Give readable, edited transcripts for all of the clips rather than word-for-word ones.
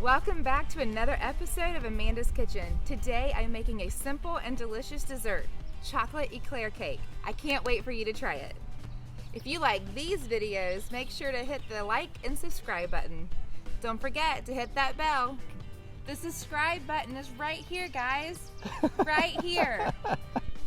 Welcome back to another episode of Amanda's Kitchen. Today I'm making a simple and delicious dessert, chocolate eclair cake. I can't wait for you to try it. If you like these videos, make sure to hit the like and subscribe button. Don't forget to hit that bell. The subscribe button is right here, guys. Right here.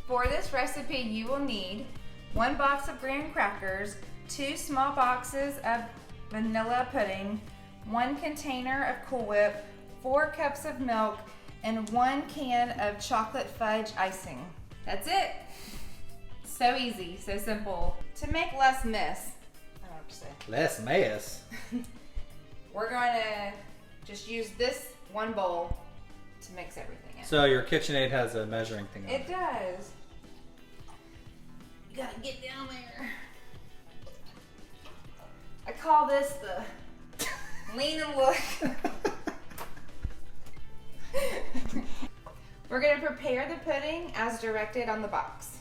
For this recipe, you will need 1 box of graham crackers, 2 small boxes of vanilla pudding, 1 container of Cool Whip, 4 cups of milk, and 1 can of chocolate fudge icing. That's it. So easy, so simple. To make less mess, I don't know what to say. Less mess? We're going to just use this 1 bowl to mix everything in. So your KitchenAid has a measuring thing on it. It does. You gotta get down there. I call this the lean and look. We're going to prepare the pudding as directed on the box.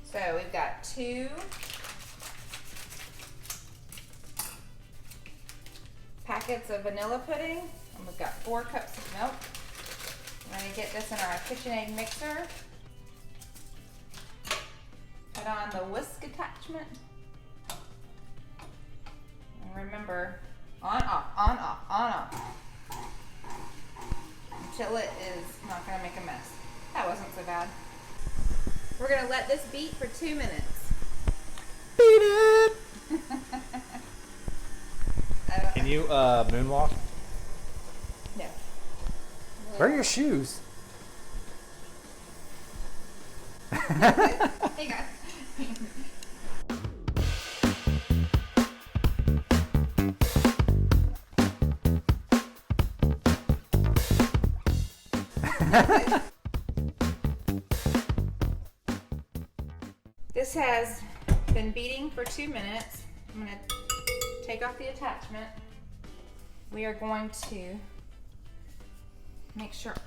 So we've got 2 packets of vanilla pudding, and we've got 4 cups of milk. We're going to get this in our KitchenAid mixer. Put on the whisk attachment. And remember, on, off, on, off, on, off. Until it is not going to make a mess. That wasn't so bad. We're going to let this beat for 2 minutes. Beat it! Can you moonwalk? No. Where are your shoes? Hang on. This has been beating for 2 minutes. I'm going to take off the attachment. We are going to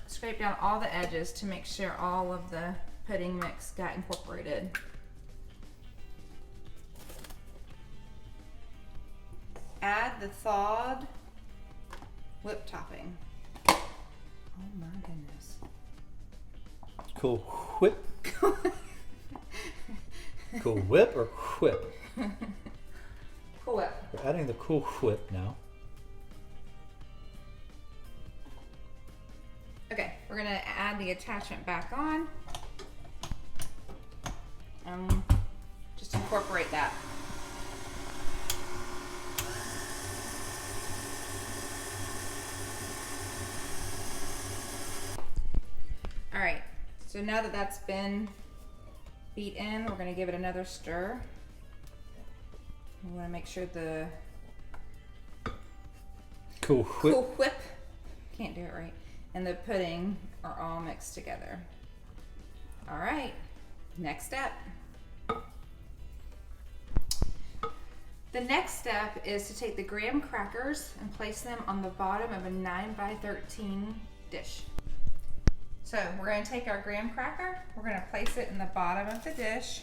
scrape down all the edges to make sure all of the pudding mix got incorporated. Add the thawed whip topping. Oh my goodness. Cool whip. Cool whip or whip? Cool Whip. We're adding the Cool Whip now. Okay, we're gonna add the attachment back on. Just incorporate that. All right, so now that that's been beat in, we're gonna give it another stir. We wanna make sure the Cool Whip. Cool Whip, can't do it right, and the pudding are all mixed together. All right, next step. The next step is to take the graham crackers and place them on the bottom of a 9x13 dish. So we're going to take our graham cracker, we're going to place it in the bottom of the dish.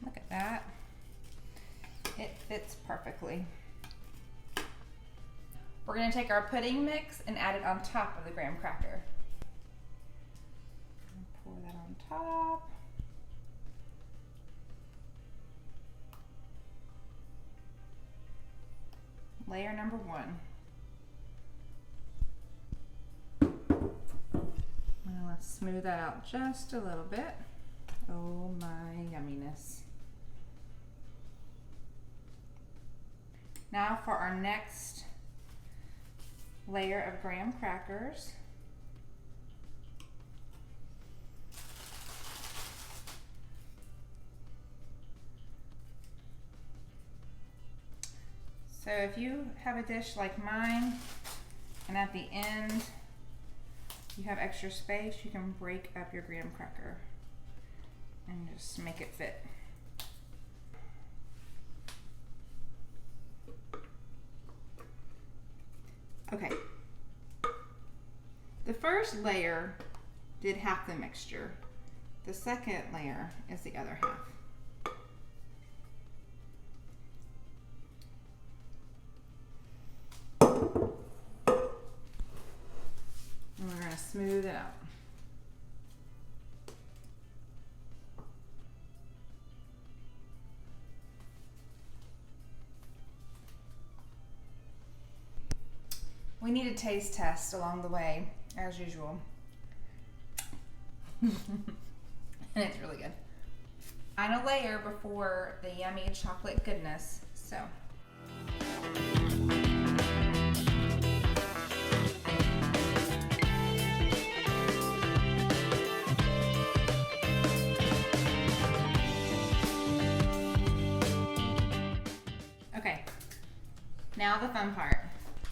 Look at that. It fits perfectly. We're going to take our pudding mix and add it on top of the graham cracker. Pour that on top. Layer number 1. Now let's smooth that out just a little bit. Oh my yumminess. Now for our next layer of graham crackers. So if you have a dish like mine, and at the end you have extra space, you can break up your graham cracker and just make it fit. Okay. The first layer did half the mixture. The second layer is the other half. We need a taste test along the way, as usual. And it's really good. Final layer before the yummy chocolate goodness. So. Okay, now the fun part.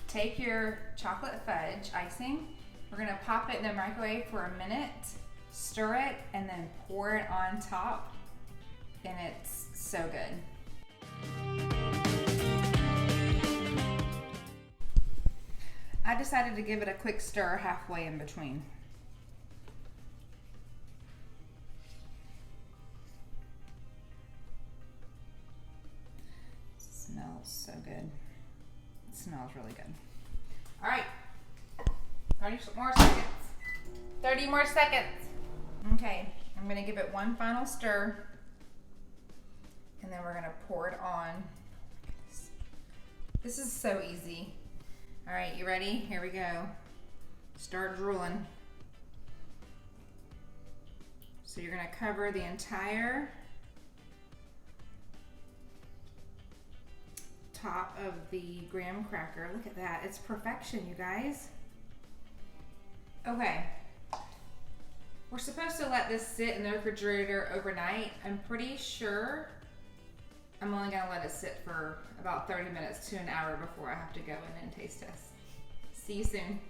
Take your chocolate fudge icing. We're gonna pop it in the microwave for a minute, stir it, and then pour it on top. And it's so good. I decided to give it a quick stir halfway in between. Smells so good. It smells really good. All right, 30 more seconds. 30 more seconds. Okay, I'm gonna give it one final stir, and then we're gonna pour it on. This is so easy. All right, you ready? Here we go. Start drooling. So you're gonna cover the entire top of the graham cracker. Look at that, it's perfection, you guys. Okay, we're supposed to let this sit in the refrigerator overnight. I'm pretty sure I'm only gonna let it sit for about 30 minutes to an hour before I have to go in and taste test. See you soon.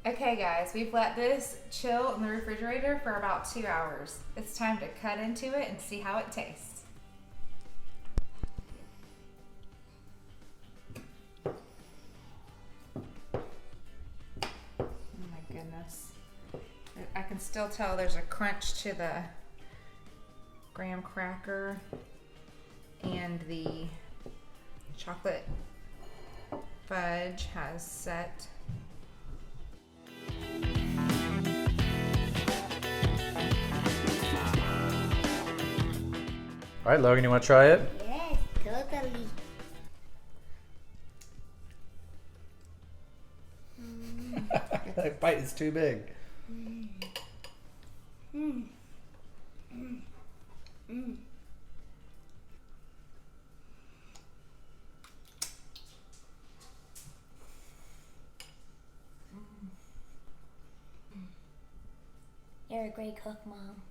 Okay guys, we've let this chill in the refrigerator for about 2 hours. It's time to cut into it and see how it tastes. Goodness. I can still tell there's a crunch to the graham cracker, and the chocolate fudge has set. All right, Logan, you want to try it? Yes, totally. That bite is too big. You're a great cook, Mom.